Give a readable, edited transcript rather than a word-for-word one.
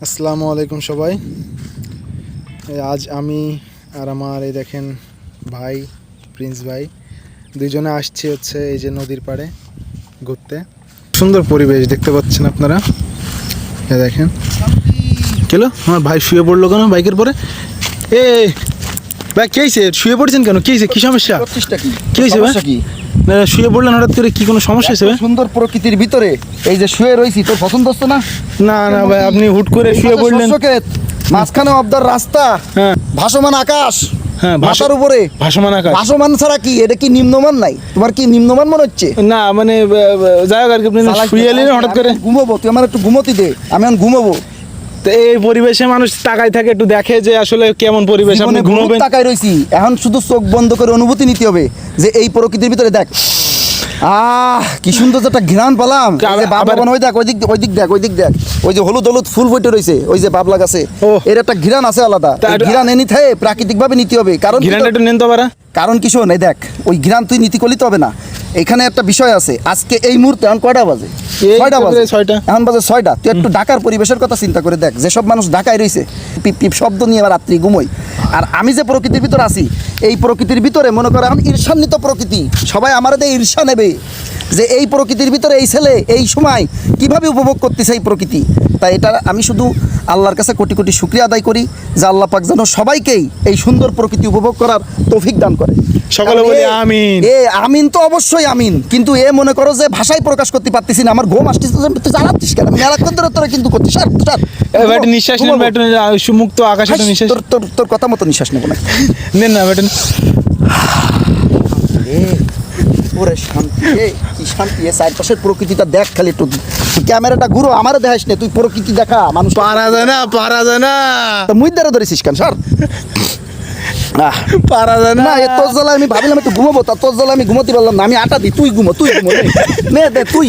আসসালামু আলাইকুম সবাই। আজ আমি আর আমার এই দেখেন ভাই প্রিন্স ভাই দুইজনে আসছি হচ্ছে এই যে নদীর পাড়ে ঘুরতে। সুন্দর পরিবেশ দেখতে পাচ্ছেন আপনারা। এই দেখেন কেলো আমার ভাই শুয়ে পড়লো কেন বাইকের পরে? এ ভাই কে হয়েছে? শুয়ে পড়ছেন কেন? কি হয়েছে? কি সমস্যা? কি হয়েছে ভাই? না শুয়ে পড়লেন হঠাৎ করে, কি কোনো সমস্যা হয়েছে? সুন্দর প্রকৃতির ভিতরে এই যে শুয়ে রয়েছি, তোর পছন্দ হচ্ছে না? না না ভাই, আপনি হুট করে শুয়ে পড়লেন। মাঝখানে অবদার রাস্তা, হ্যাঁ ভাসমান আকাশ, হ্যাঁ মাথার উপরে ভাসমান আকাশ। ভাসমান ছাড়া কি এটা কি নিম্নমান নাই? তোমার কি নিম্নমান মনে হচ্ছে? না মানে যাই হোক আর কি, আপনি শুয়ে এলেন হঠাৎ করে। ঘুমাবো, তুই আমার একটু ঘুমোতে দে, আমি এখন ঘুমাবো। তো এই পরিবেশে মানুষ তাকায় থাকে, একটু দেখে যে আসলে কেমন পরিবেশ, আপনি ঘুমাবেন। তাকায় রইছি, এখন শুধু চোখ বন্ধ করে অনুভূতি নিতে হবে যে এই প্রকৃতির ভিতরে দেখ, কি সুন্দর একটা ঘ্রাণ পেলাম। ওই দেখ, ওই দিক দেখ, ওই যে হলুদ হলুদ ফুল ফুটে রয়েছে, ওই যে বাবলা গাছে, এর একটা ঘ্রাণ আছে আলাদা। ঘ্রাণ এনে থাকে প্রাকৃতিক ভাবে নিতে হবে, কারণ ঘ্রাণটা একটু নেন তো পারা। কারণ কিছু নাই, দেখ ওই ঘ্রাণ তুই নীতি করলে তো হবে না। এখানে একটা বিষয় আছে, আজকে এই মুহূর্তে এখন কয়টা বাজে? 6টা বাজে। এখন বাজে 6টা। তুই একটু ঢাকার পরিবেশের কথা চিন্তা করে দেখ, যেসব মানুষ ঢাকায় রয়েছে পিপ পিপ শব্দ নিয়ে আবার রাত্রি ঘুমোই, আর আমি যে প্রকৃতির ভিতরে আছি, এই প্রকৃতির ভিতরে মনে করে এখন ঈর্ষান্বিত প্রকৃতি, সবাই আমার ঈর্ষা নেবে যে এই প্রকৃতির ভিতরে এই ছেলে এই সময় কিভাবে উপভোগ করতেছে এই প্রকৃতি। তাই এটা আমি শুধু আল্লাহর কাছে কোটি কোটি শুকরিয়া আদায় করি যে আল্লাহ পাক যেন সবাইকেই এই সুন্দর প্রকৃতি উপভোগ করার তৌফিক দান করে। সকলে বলি আমিন। আমিন তো অবশ্যই আমিন, কিন্তু মনে করো যে ভাষায় প্রকাশ করতে পারতেছি না, আমার ঘুম আসতেছে। তুই জানাচ্ছিস কেন? আমি মেলাক্ষণ ধরে তোরা কিন্তু করছিস। নিঃশ্বাস নেন, মুক্ত আকাশে নিঃশ্বাস। তোর কথা মতো নিঃশ্বাস নেবো না, নেন না বেটেন। ওরে শান্তি, কি শান্তি! চারপাশের প্রকৃতিটা দেখ, খালি একটু ক্যামেরাটা ঘুরো, আমারও দেখাস না, তুই প্রকৃতি দেখা। মানুষ পারা যায় না। মুই দ্বারা ধরেছিস কেন স্যার? পারা যায় না। তোর জ্বালায় আমি ভাবিলাম একটু ঘুমাবো, তোর জ্বালায় আমি ঘুমোতে পারলাম না। আমি আটা দিই, তুই ঘুমো নে দে তুই।